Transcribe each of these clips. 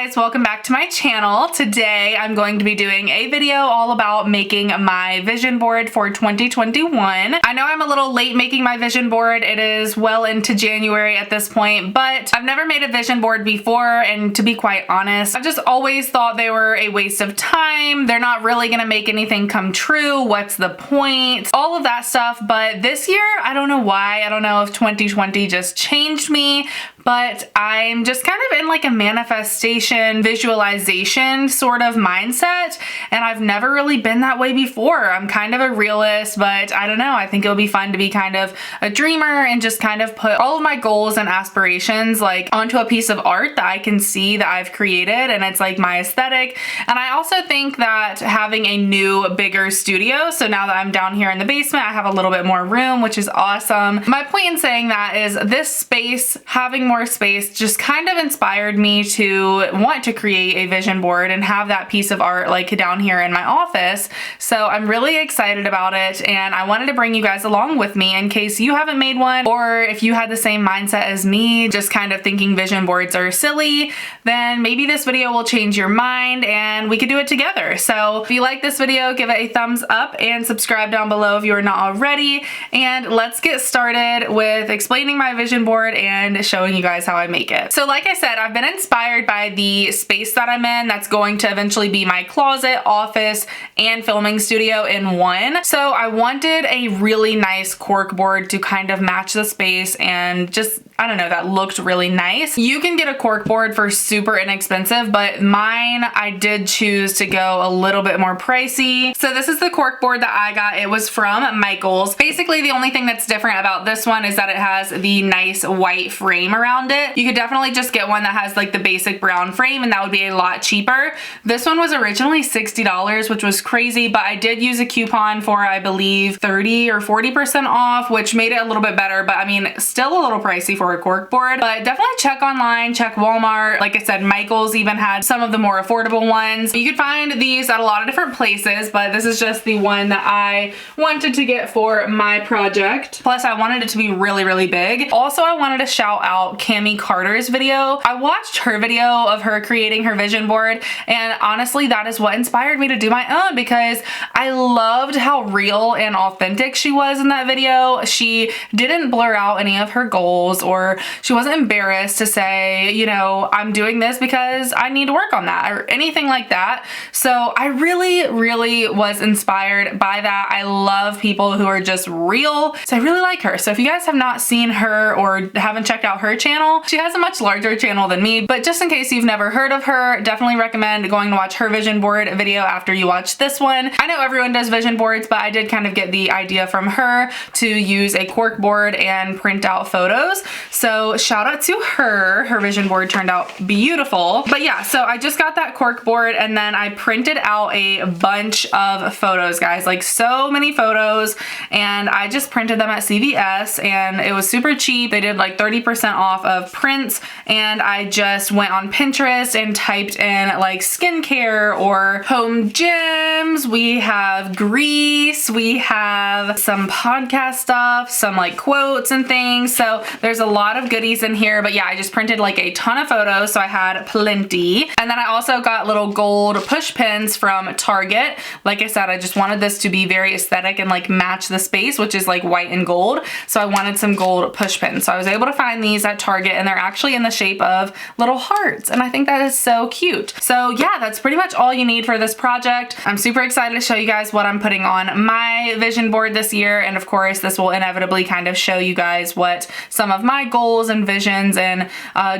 guys, welcome back to my channel. Today I'm going to be doing a video all about making my vision board for 2021. I know I'm a little late making my vision board. It is well into January at this point, but I've never made a vision board before, and to be quite honest, I've just always thought they were a waste of time. They're not really gonna make anything come true. What's the point? All of that stuff. But this year, I don't know why. I don't know if 2020 just changed me, but I'm just kind of in like a manifestation, visualization sort of mindset, and I've never really been that way before. I'm kind of a realist, but I don't know. I think it'll be fun to be kind of a dreamer and just kind of put all of my goals and aspirations like onto a piece of art that I can see that I've created, and it's like my aesthetic. And I also think that having a new, bigger studio, so now that I'm down here in the basement, I have a little bit more room, which is awesome. My point in saying that is this space, having more space, just kind of inspired me to want to create a vision board and have that piece of art like down here in my office. So I'm really excited about it, and I wanted to bring you guys along with me in case you haven't made one, or if you had the same mindset as me, just kind of thinking vision boards are silly, then maybe this video will change your mind and we could do it together. So if you like this video, give it a thumbs up and subscribe down below if you are not already, and let's get started with explaining my vision board and showing you guys how I make it. So like I said, I've been inspired by the space that I'm in that's going to eventually be my closet, office, and filming studio in one. So I wanted a really nice cork board to kind of match the space and just, I don't know, that looked really nice. You can get a cork board for super inexpensive, but mine, I did choose to go a little bit more pricey. So this is the cork board that I got. It was from Michael's. Basically, the only thing that's different about this one is that it has the nice white frame around it. You could definitely just get one that has like the basic brown frame, and that would be a lot cheaper. This one was originally $60, which was crazy, but I did use a coupon for, I believe, 30 or 40% off, which made it a little bit better, but I mean, still a little pricey for a cork board. But definitely check online, check Walmart. Like I said, Michael's even had some of the more affordable ones. You could find these at a lot of different places, but this is just the one that I wanted to get for my project. Plus, I wanted it to be really, really big. Also, I wanted to shout out Cammie Carter's video. I watched her video of her creating her vision board, and honestly, that is what inspired me to do my own, because I loved how real and authentic she was in that video. She didn't blur out any of her goals, or she wasn't embarrassed to say, you know, I'm doing this because I need to work on that, or anything like that. So I really, really was inspired by that. I love people who are just real, so I really like her. So if you guys have not seen her or haven't checked out her channel, she has a much larger channel than me, but just in case you've never heard of her, definitely recommend going to watch her vision board video after you watch this one. I know everyone does vision boards, but I did kind of get the idea from her to use a cork board and print out photos. So shout out to her. Her vision board turned out beautiful. But yeah, so I just got that cork board, and then I printed out a bunch of photos, guys, like so many photos, and I just printed them at CVS, and it was super cheap. They did like 30% off of prints, and I just went on Pinterest and typed in like skincare or home gyms. We have grease, we have some podcast stuff, some like quotes and things. So there's a lot of goodies in here, but yeah, I just printed like a ton of photos, so I had plenty. And then I also got little gold push pins from Target. Like I said, I just wanted this to be very aesthetic and like match the space, which is like white and gold. So I wanted some gold push pins. So I was able to find these at Target, and they're actually in the shape of little hearts, and I think that is so cute. So yeah, that's pretty much all you need for this project. I'm super excited to show you guys what I'm putting on my vision board this year, and of course this will inevitably kind of show you guys what some of my goals and visions and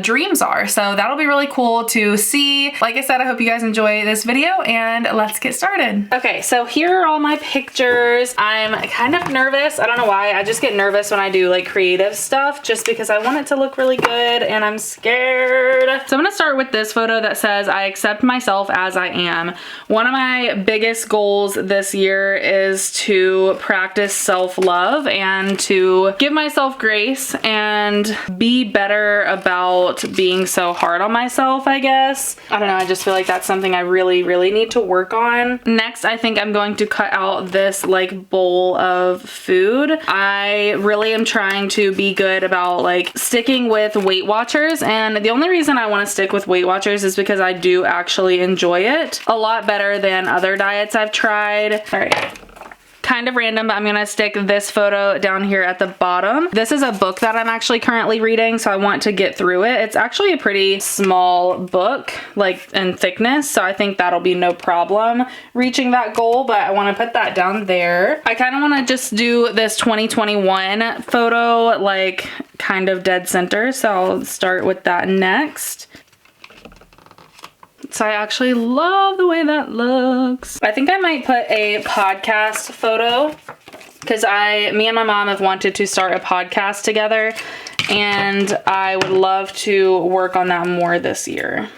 dreams are. So that'll be really cool to see. Like I said, I hope you guys enjoy this video, and let's get started. Okay, so here are all my pictures. I'm kind of nervous. I don't know why. I just get nervous when I do like creative stuff, just because I want it to look really good and I'm scared. So I'm gonna start with this photo that says, I accept myself as I am. One of my biggest goals this year is to practice self-love and to give myself grace and and be better about being so hard on myself, I guess. I don't know, I just feel like that's something I really, really need to work on. Next, I think I'm going to cut out this like bowl of food. I really am trying to be good about like sticking with Weight Watchers, and the only reason I want to stick with Weight Watchers is because I do actually enjoy it a lot better than other diets I've tried. All right. Kind of random, but I'm gonna stick this photo down here at the bottom. This is a book that I'm actually currently reading, so I want to get through it. It's actually a pretty small book, like in thickness, so I think that'll be no problem reaching that goal, but I wanna put that down there. I kind of wanna just do this 2021 photo, like kind of dead center, so I'll start with that next. So I actually love the way that looks. I think I might put a podcast photo because me and my mom have wanted to start a podcast together, and I would love to work on that more this year.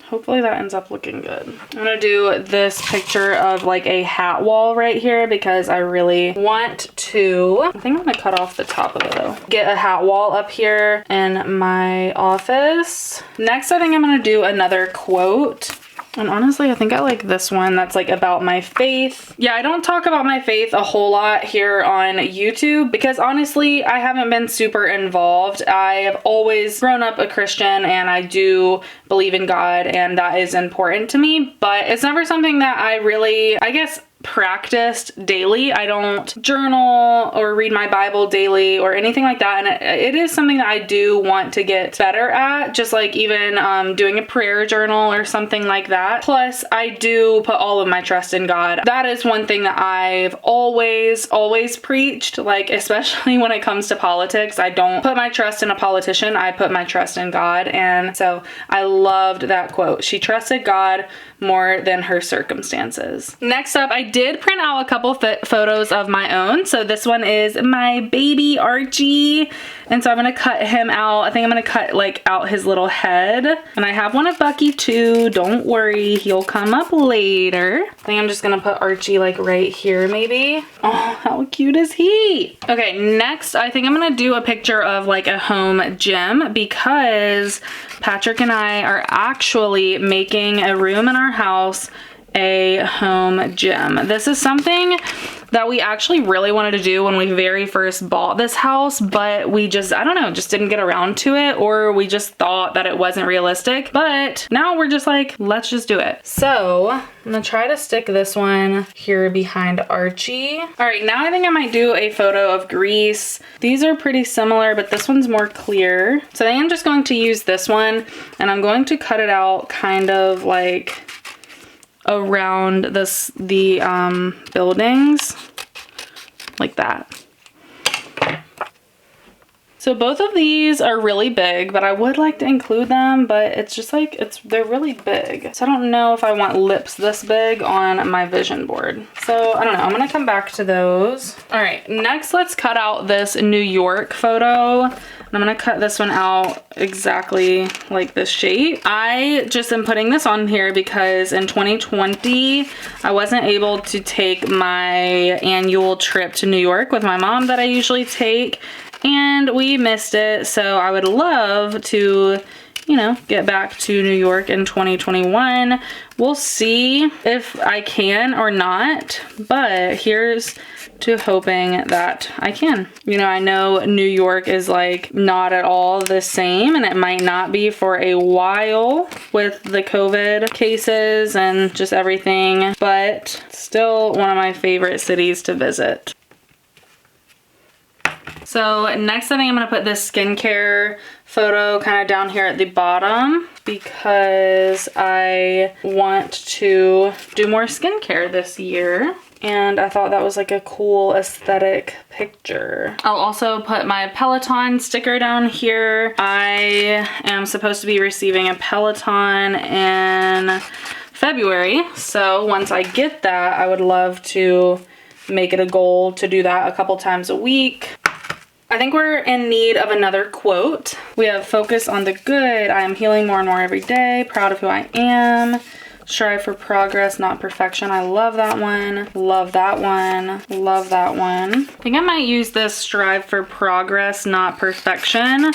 Hopefully that ends up looking good. I'm gonna do this picture of like a hat wall right here because I really want to. I think I'm gonna cut off the top of it though. Get a hat wall up here in my office. Next, I think I'm gonna do another quote. And honestly, I think I like this one that's like about my faith. Yeah, I don't talk about my faith a whole lot here on YouTube because honestly, I haven't been super involved. I have always grown up a Christian and I do believe in God and that is important to me, but it's never something that I really, I guess, practiced daily. I don't journal or read my Bible daily or anything like that, and it is something that I do want to get better at, just like even doing a prayer journal or something like that. Plus, I do put all of my trust in God. That is one thing that I've always preached, like especially when it comes to politics. I don't put my trust in a politician, I put my trust in God, and so I loved that quote. She trusted God more than her circumstances. Next up, I did print out a couple photos of my own. So this one is my baby Archie. And so I'm gonna cut him out. I think I'm gonna cut like out his little head. And I have one of Bucky too. Don't worry, he'll come up later. I think I'm just gonna put Archie like right here maybe. Oh, how cute is he? Okay, next I think I'm gonna do a picture of like a home gym because Patrick and I are actually making a room in our house a home gym. This is something that we actually really wanted to do when we very first bought this house, but we just, I don't know, just didn't get around to it, or we just thought that it wasn't realistic. But now we're just like, let's just do it. So I'm gonna try to stick this one here behind Archie. All right, now I think I might do a photo of Grease. These are pretty similar, but this one's more clear. So I am just going to use this one, and I'm going to cut it out kind of like around the buildings like that. So both of these are really big, but I would like to include them, but it's just like, they're really big. So I don't know if I want lips this big on my vision board. So I don't know, I'm gonna come back to those. All right, next let's cut out this New York photo. I'm gonna cut this one out exactly like this shape. I just am putting this on here because in 2020, I wasn't able to take my annual trip to New York with my mom that I usually take, and we missed it. So I would love to, you know, get back to New York in 2021. We'll see if I can or not, but here's to hoping that I can. You know, I know New York is like not at all the same, and it might not be for a while with the COVID cases and just everything, but still one of my favorite cities to visit. So next I think I'm gonna put this skincare photo kind of down here at the bottom because I want to do more skincare this year. And I thought that was like a cool aesthetic picture. I'll also put my Peloton sticker down here. I am supposed to be receiving a Peloton in February. So once I get that, I would love to make it a goal to do that a couple times a week. I think we're in need of another quote. We have focus on the good. I am healing more and more every day. Proud of who I am. Strive for progress, not perfection. I love that one. Love that one. Love that one. I think I might use this strive for progress, not perfection.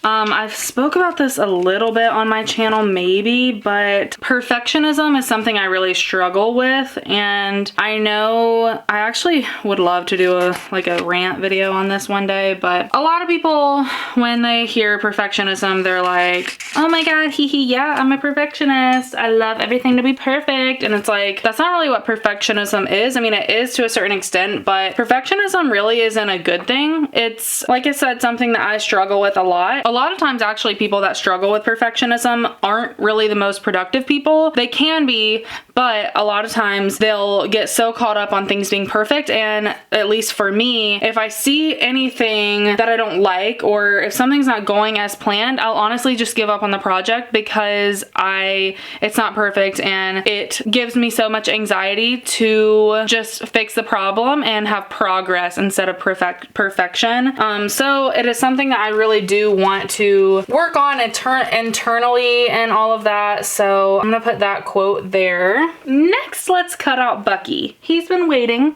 I've spoke about this a little bit on my channel maybe, but perfectionism is something I really struggle with, and I know I actually would love to do a rant video on this one day, but a lot of people, when they hear perfectionism, they're like, oh my god, hee hee, yeah, I'm a perfectionist. I love everything to be perfect. And it's like, that's not really what perfectionism is. I mean, it is to a certain extent, but perfectionism really isn't a good thing. It's, like I said, something that I struggle with a lot. A lot of times, actually, people that struggle with perfectionism aren't really the most productive people. They can be, but a lot of times they'll get so caught up on things being perfect. And at least for me, if I see anything that I don't like, or if something's not going as planned, I'll honestly just give up on the project because it's not perfect, and it gives me so much anxiety to just fix the problem and have progress instead of perfection. So it is something that I really do want to work on internally and all of that. So I'm gonna put that quote there. Next, let's cut out Bucky. He's been waiting,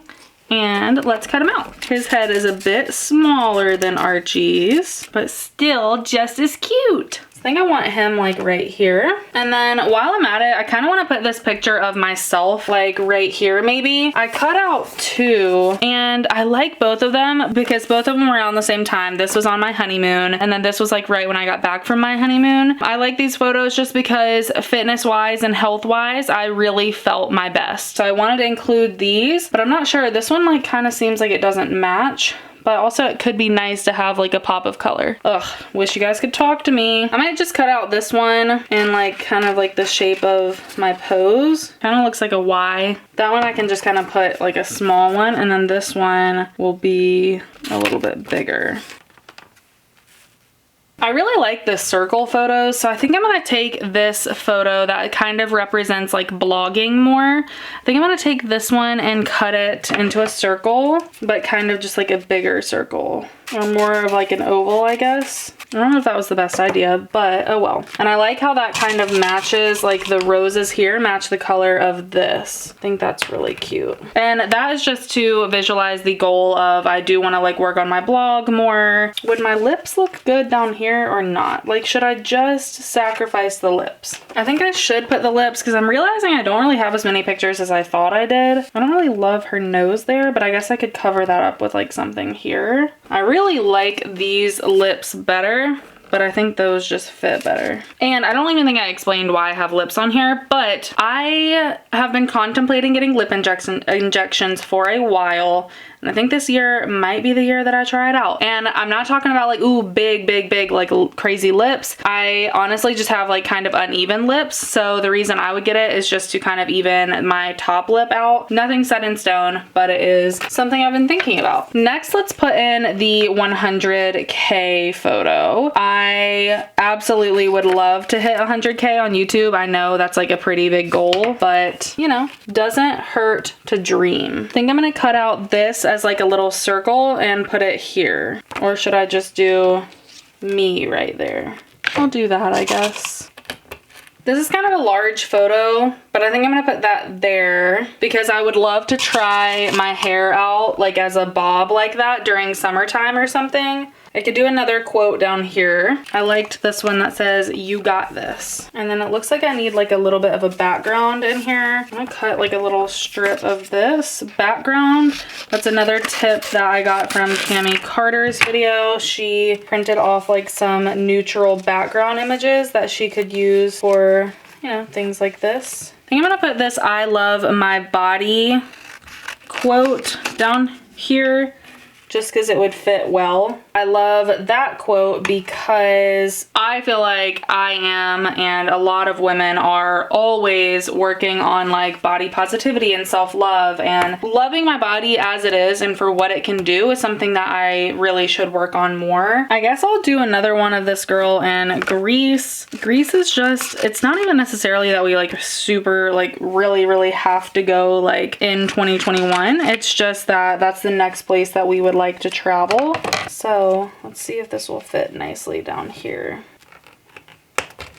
and let's cut him out. His head is a bit smaller than Archie's, but still just as cute. I think I want him like right here. And then while I'm at it, I kind of want to put this picture of myself like right here maybe. I cut out two, and I like both of them because both of them were around the same time. This was on my honeymoon, and then this was like right when I got back from my honeymoon. I like these photos just because fitness wise and health wise, I really felt my best. So I wanted to include these, but I'm not sure. This one like kind of seems like it doesn't match, but also it could be nice to have like a pop of color. Ugh, wish you guys could talk to me. I might just cut out this one in like kind of like the shape of my pose. Kind of looks like a Y. That one I can just kind of put like a small one, and then this one will be a little bit bigger. I really like the circle photos, so I think I'm gonna take this photo that kind of represents like blogging more. I think I'm gonna take this one and cut it into a circle, but kind of just like a bigger circle, or more of like an oval, I guess. I don't know if that was the best idea, but oh well. And I like how that kind of matches, like the roses here match the color of this. I think that's really cute. And that is just to visualize the goal of, I do want to like work on my blog more. Would my lips look good down here or not? Like, should I just sacrifice the lips? I think I should put the lips because I'm realizing I don't really have as many pictures as I thought I did. I don't really love her nose there, but I guess I could cover that up with like something here. I really like these lips better, but I think those just fit better. And I don't even think I explained why I have lips on here, but I have been contemplating getting lip injections for a while. And I think this year might be the year that I try it out. And I'm not talking about like, ooh, big, like crazy lips. I honestly just have like kind of uneven lips. So the reason I would get it is just to kind of even my top lip out. Nothing set in stone, but it is something I've been thinking about. Next, let's put in the 100K photo. I absolutely would love to hit 100K on YouTube. I know that's like a pretty big goal, but you know, doesn't hurt to dream. I think I'm gonna cut out this as like a little circle and put it here. Or should I just do me right there? I'll do that, I guess. This is kind of a large photo, but I think I'm gonna put that there because I would love to try my hair out like as a bob like that during summertime or something. I could do another quote down here. I liked this one that says, "You got this." And then it looks like I need like a little bit of a background in here. I'm gonna cut like a little strip of this background. That's another tip that I got from Cammie Carter's video. She printed off like some neutral background images that she could use for, you know, things like this. I think I'm gonna put this "I love my body" quote down here, just because it would fit well. I love that quote because I feel like I am, and a lot of women are, always working on like body positivity and self-love, and loving my body as it is and for what it can do is something that I really should work on more. I guess I'll do another one of this girl in Greece. Greece is just, it's not even necessarily that we like super like really have to go like in 2021. It's just that that's the next place that we would like to travel. So let's see if this will fit nicely down here.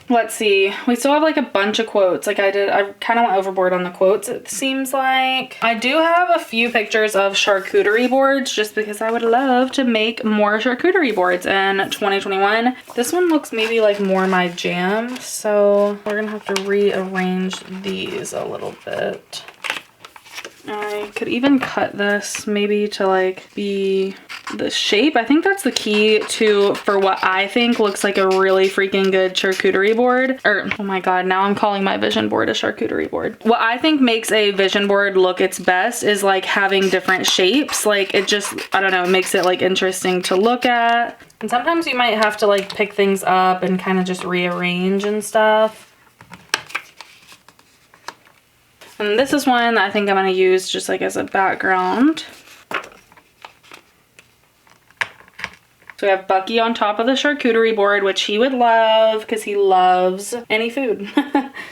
Let's see. We still have like a bunch of quotes. Like I kind of went overboard on the quotes, it seems like. I do have a few pictures of charcuterie boards just because I would love to make more charcuterie boards in 2021. This one looks maybe like more my jam, so we're gonna have to rearrange these a little bit. I could even cut this maybe to like be the shape. I think that's the key for what I think looks like a really freaking good charcuterie board. Or, oh my God, now I'm calling my vision board a charcuterie board. What I think makes a vision board look its best is like having different shapes. Like it just, I don't know, it makes it like interesting to look at. And sometimes you might have to like pick things up and kind of just rearrange and stuff. And this is one that I think I'm gonna use just like as a background. So we have Bucky on top of the charcuterie board, which he would love because he loves any food.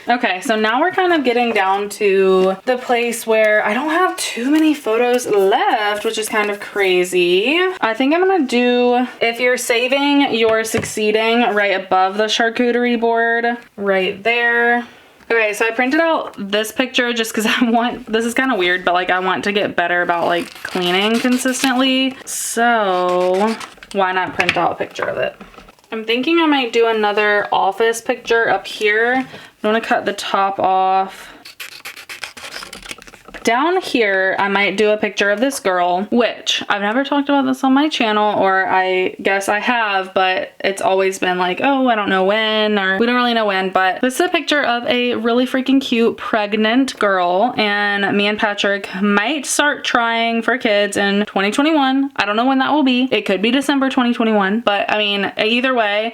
Okay, so now we're kind of getting down to the place where I don't have too many photos left, which is kind of crazy. I think I'm gonna do, if you're saving, you're succeeding, right above the charcuterie board, right there. Okay, so I printed out this picture just because I want, this is kind of weird, but like I want to get better about like cleaning consistently. So why not print out a picture of it? I'm thinking I might do another office picture up here. I'm gonna cut the top off. Down here, I might do a picture of this girl, which I've never talked about this on my channel, or I guess I have, but it's always been like, oh, I don't know when, or we don't really know when, but this is a picture of a really freaking cute pregnant girl, and me and Patrick might start trying for kids in 2021. I don't know when that will be. It could be December 2021, but I mean, either way,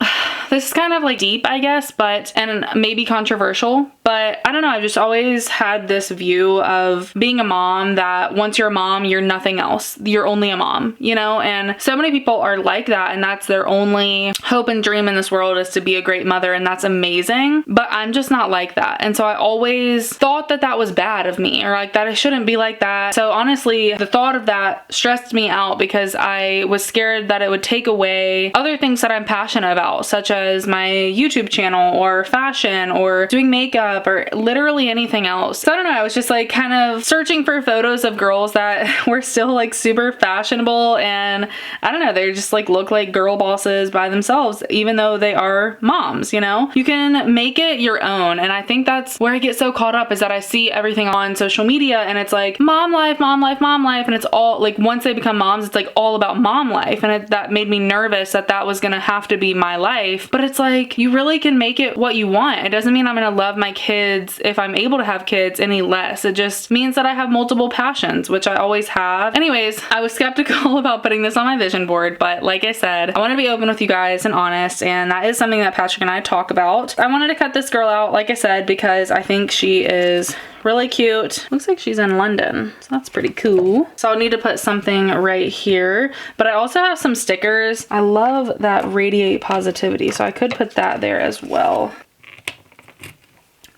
this is kind of like deep, I guess, and maybe controversial, but I don't know. I've just always had this view of being a mom that once you're a mom, you're nothing else. You're only a mom, you know? And so many people are like that, and that's their only hope and dream in this world is to be a great mother, and that's amazing. But I'm just not like that. And so I always thought that that was bad of me, or like that I shouldn't be like that. So honestly, the thought of that stressed me out because I was scared that it would take away other things that I'm passionate about, such as my YouTube channel or fashion or doing makeup or literally anything else. So I don't know, I was just like kind of searching for photos of girls that were still like super fashionable, and I don't know, they just like look like girl bosses by themselves, even though they are moms, you know? You can make it your own, and I think that's where I get so caught up, is that I see everything on social media and it's like mom life, mom life, mom life, and it's all like once they become moms, it's like all about mom life, and that made me nervous that that was gonna have to be my life. But it's like, you really can make it what you want. It doesn't mean I'm gonna love my kids if I'm able to have kids any less. It just means that I have multiple passions, which I always have. Anyways, I was skeptical about putting this on my vision board, but like I said, I want to be open with you guys and honest, and that is something that Patrick and I talk about. I wanted to cut this girl out, like I said, because I think she is really cute. Looks like she's in London, so that's pretty cool. So I'll need to put something right here, but I also have some stickers. I love that radiate positivity, so I could put that there as well.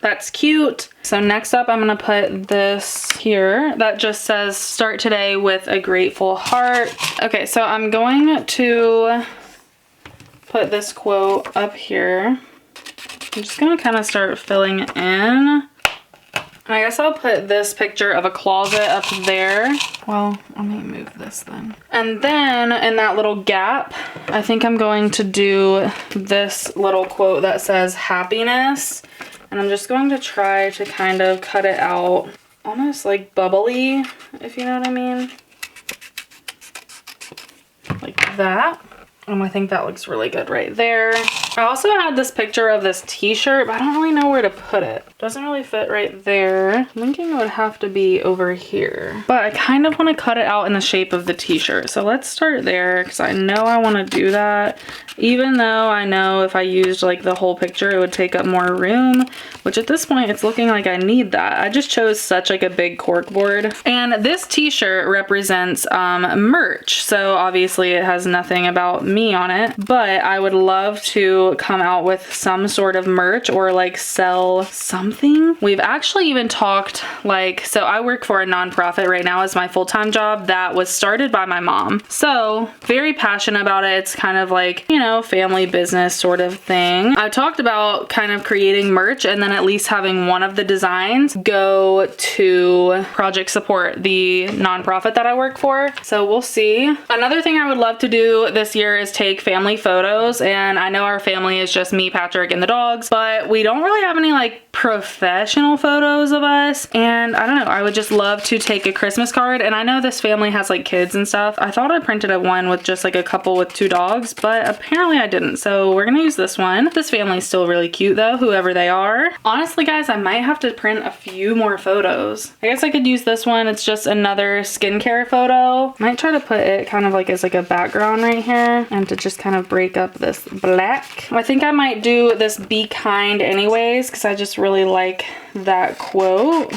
That's cute. So next up, I'm gonna put this here that just says start today with a grateful heart. Okay, so I'm going to put this quote up here. I'm just gonna kind of start filling in. I guess I'll put this picture of a closet up there. Well, let me move this then. And then in that little gap, I think I'm going to do this little quote that says happiness. And I'm just going to try to kind of cut it out almost like bubbly, if you know what I mean. Like that. I think that looks really good right there. I also had this picture of this t-shirt, but I don't really know where to put it. Doesn't really fit right there. I'm thinking it would have to be over here. But I kind of want to cut it out in the shape of the t-shirt. So let's start there, because I know I want to do that. Even though I know if I used like the whole picture, it would take up more room, which at this point, it's looking like I need that. I just chose such like a big cork board. And this t-shirt represents merch. So obviously it has nothing about me on it, but I would love to come out with some sort of merch or like sell something. We've actually even talked like, so I work for a nonprofit right now as my full-time job that was started by my mom. So very passionate about it. It's kind of like, you know, family business sort of thing. I talked about kind of creating merch and then at least having one of the designs go to Project Support, the nonprofit that I work for. So we'll see. Another thing I would love to do this year is take family photos. And I know our family is just me, Patrick, and the dogs, but we don't really have any like professional photos of us. And I don't know, I would just love to take a Christmas card. And I know this family has like kids and stuff. I thought I printed a one with just like a couple with 2 dogs, but apparently I didn't. So we're gonna use this one. This family's still really cute though, whoever they are. Honestly, guys, I might have to print a few more photos. I guess I could use this one. It's just another skincare photo. Might try to put it kind of like as like a background right here and to just kind of break up this black. I think I might do this "Be kind anyways" because I just really like that quote.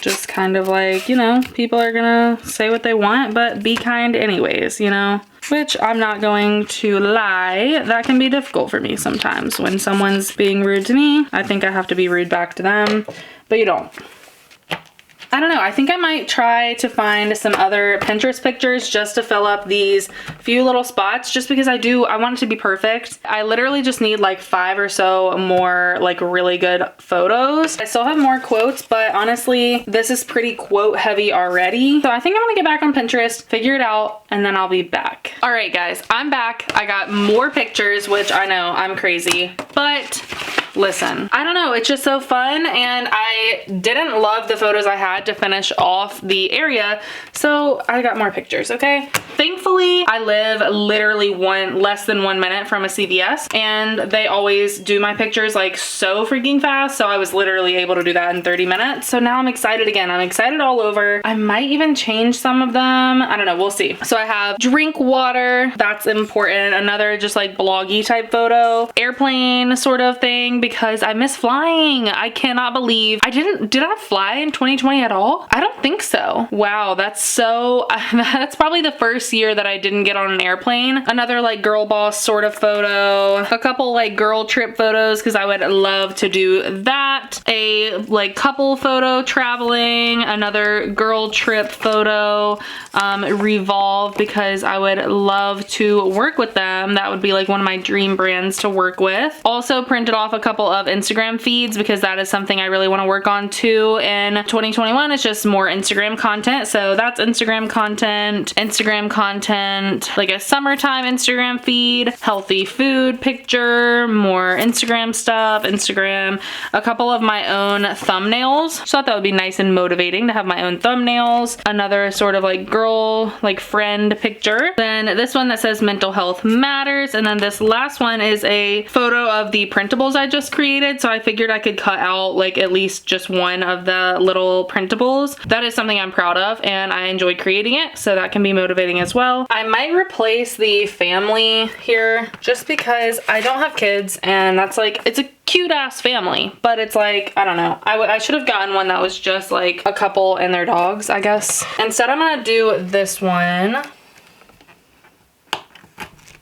Just kind of like, you know, people are gonna say what they want, but be kind anyways, you know? Which I'm not going to lie, that can be difficult for me sometimes. When someone's being rude to me, I think I have to be rude back to them, but you don't. I don't know, I think I might try to find some other Pinterest pictures just to fill up these few little spots, just because I want it to be perfect. I literally just need like 5 or so more like really good photos. I still have more quotes, but honestly, this is pretty quote heavy already. So I think I'm gonna get back on Pinterest, figure it out, and then I'll be back. All right, guys, I'm back. I got more pictures, which I know I'm crazy, but listen, I don't know, it's just so fun, and I didn't love the photos I had to finish off the area, so I got more pictures, okay? Thankfully, I live literally less than 1 minute from a CVS, and they always do my pictures like so freaking fast, so I was literally able to do that in 30 minutes. So now I'm excited again. I'm excited all over. I might even change some of them. I don't know, we'll see. So I have drink water, that's important. Another just like bloggy type photo, airplane sort of thing, because I miss flying. I cannot believe did I fly in 2020 at all? I don't think so. Wow, that's probably the first year that I didn't get on an airplane. Another like girl boss sort of photo, a couple like girl trip photos because I would love to do that, a like couple photo traveling, another girl trip photo, Revolve because I would love to work with them. That would be like one of my dream brands to work with. Also printed off a couple of Instagram feeds because that is something I really want to work on too in 2021. It's just more Instagram content. So that's Instagram content, like a summertime Instagram feed, healthy food picture, more Instagram stuff, a couple of my own thumbnails. So I thought that would be nice and motivating to have my own thumbnails. Another sort of like girl, like friend picture. Then this one that says mental health matters. And then this last one is a photo of the printables I just created. So I figured I could cut out like at least just one of the little printables. That is something I'm proud of and I enjoyed creating it. So that can be motivating as well. I might replace the family here just because I don't have kids and that's like, it's a cute ass family, but it's like, I don't know. I should have gotten one that was just like a couple and their dogs, I guess. Instead, I'm gonna do this one.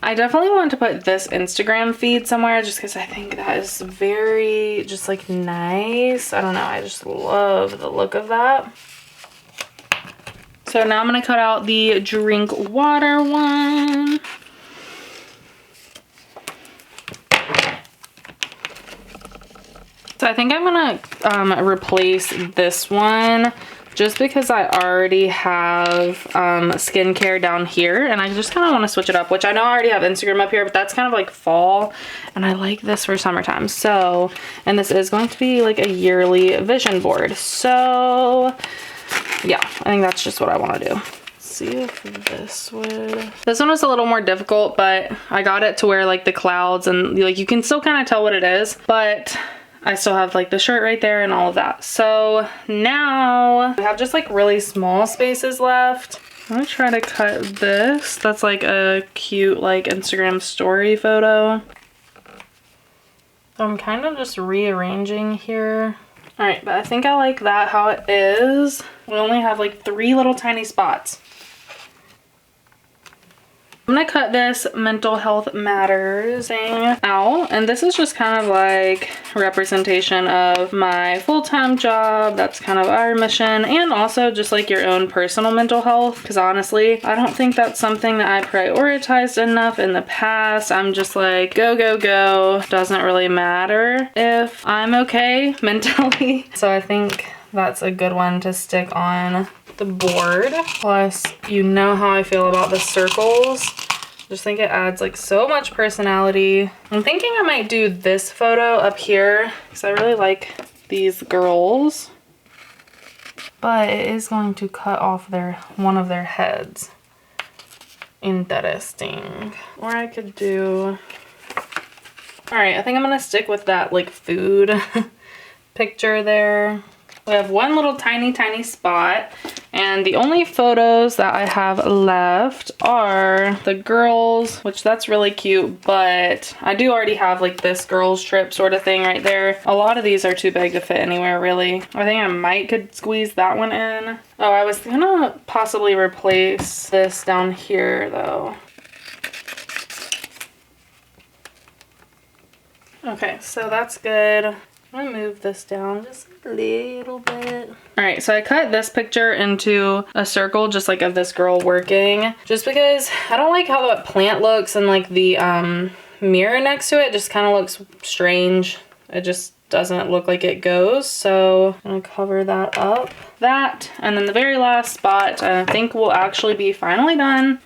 I definitely want to put this Instagram feed somewhere just because I think that is very just like nice. I don't know. I just love the look of that. So now I'm going to cut out the drink water one. So I think I'm going to replace this one just because I already have skincare down here and I just kind of want to switch it up, which I know I already have Instagram up here, but that's kind of like fall and I like this for summertime. So, and this is going to be like a yearly vision board. So yeah, I think that's just what I want to do. Let's see if this one was a little more difficult, but I got it to where like the clouds and like you can still kind of tell what it is, but I still have like the shirt right there and all of that. So now we have just like really small spaces left. I'm gonna try to cut this. That's like a cute like Instagram story photo. So I'm kind of just rearranging here. All right, but I think I like that how it is. We only have like 3 little tiny spots. I'm gonna cut this mental health matters thing out, and this is just kind of like representation of my full-time job. That's kind of our mission, and also just like your own personal mental health, because honestly, I don't think that's something that I prioritized enough in the past. I'm just like, go, go, go. Doesn't really matter if I'm okay mentally. So I think that's a good one to stick on the board. Plus, you know how I feel about the circles. Just think it adds like so much personality. I'm thinking I might do this photo up here because I really like these girls. But it is going to cut off one of their heads. Interesting. Or I could do... Alright, I think I'm gonna stick with that like food picture there. We have one little tiny, tiny spot, and the only photos that I have left are the girls, which that's really cute, but I do already have like this girls trip sort of thing right there. A lot of these are too big to fit anywhere, really. I think I could squeeze that one in. Oh, I was gonna possibly replace this down here though. Okay, so that's good. I'm gonna move this down just a little bit. All right, so I cut this picture into a circle just like of this girl working, just because I don't like how that plant looks, and like the mirror next to it just kind of looks strange. It just doesn't look like it goes, so I'm gonna cover that up. That, and then the very last spot I think will actually be finally done.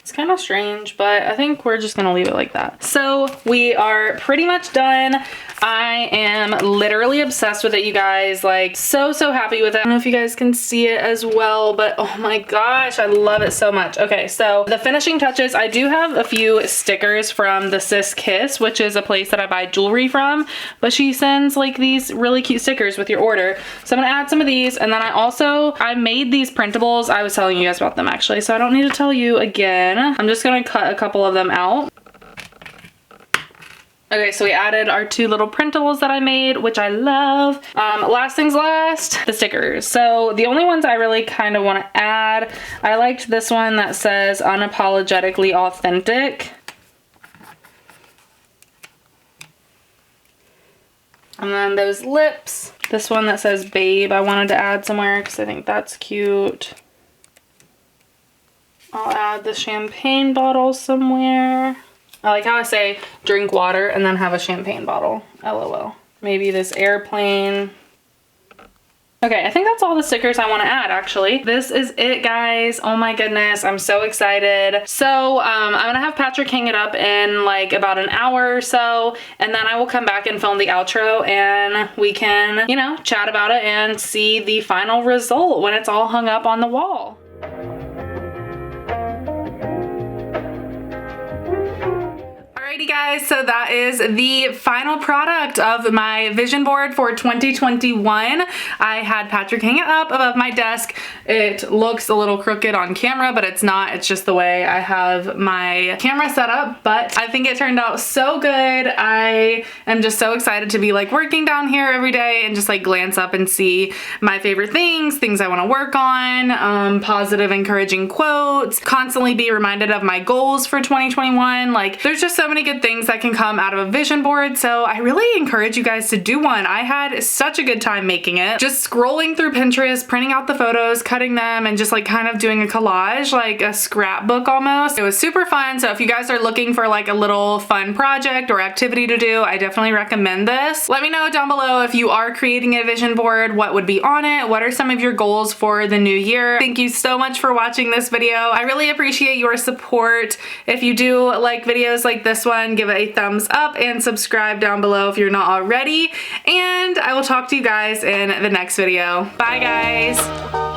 It's kind of strange, but I think we're just gonna leave it like that. So we are pretty much done. I am literally obsessed with it, you guys. Like, so happy with it. I don't know if you guys can see it as well, but oh my gosh, I love it so much. Okay, so the finishing touches, I do have a few stickers from the Sis Kiss, which is a place that I buy jewelry from, but she sends like these really cute stickers with your order. So I'm gonna add some of these, and then I made these printables. I was telling you guys about them actually, so I don't need to tell you again. I'm just gonna cut a couple of them out. Okay, so we added our two little printables that I made, which I love. Last things last, the stickers. So the only ones I really kind of want to add, I liked this one that says unapologetically authentic. And then those lips. This one that says babe, I wanted to add somewhere because I think that's cute. I'll add the champagne bottle somewhere. I like how I say drink water and then have a champagne bottle. LOL. Maybe this airplane. Okay, I think that's all the stickers I want to add, actually. This is it, guys. Oh my goodness, I'm so excited. So I'm gonna have Patrick hang it up in like about an hour or so, and then I will come back and film the outro, and we can, you know, chat about it and see the final result when it's all hung up on the wall. Alrighty guys, so that is the final product of my vision board for 2021. I had Patrick hang it up above my desk. It looks a little crooked on camera, but it's not. It's just the way I have my camera set up, but I think it turned out so good. I am just so excited to be like working down here every day and just like glance up and see my favorite things I want to work on, positive, encouraging quotes, constantly be reminded of my goals for 2021. Like, there's just so many good things that can come out of a vision board, so I really encourage you guys to do one. I had such a good time making it. Just scrolling through Pinterest, printing out the photos, cutting them, and just like kind of doing a collage, like a scrapbook almost. It was super fun, so if you guys are looking for like a little fun project or activity to do, I definitely recommend this. Let me know down below if you are creating a vision board, what would be on it, what are some of your goals for the new year. Thank you so much for watching this video. I really appreciate your support. If you do like videos like this one, give it a thumbs up and subscribe down below if you're not already, and I will talk to you guys in the next video. Bye guys.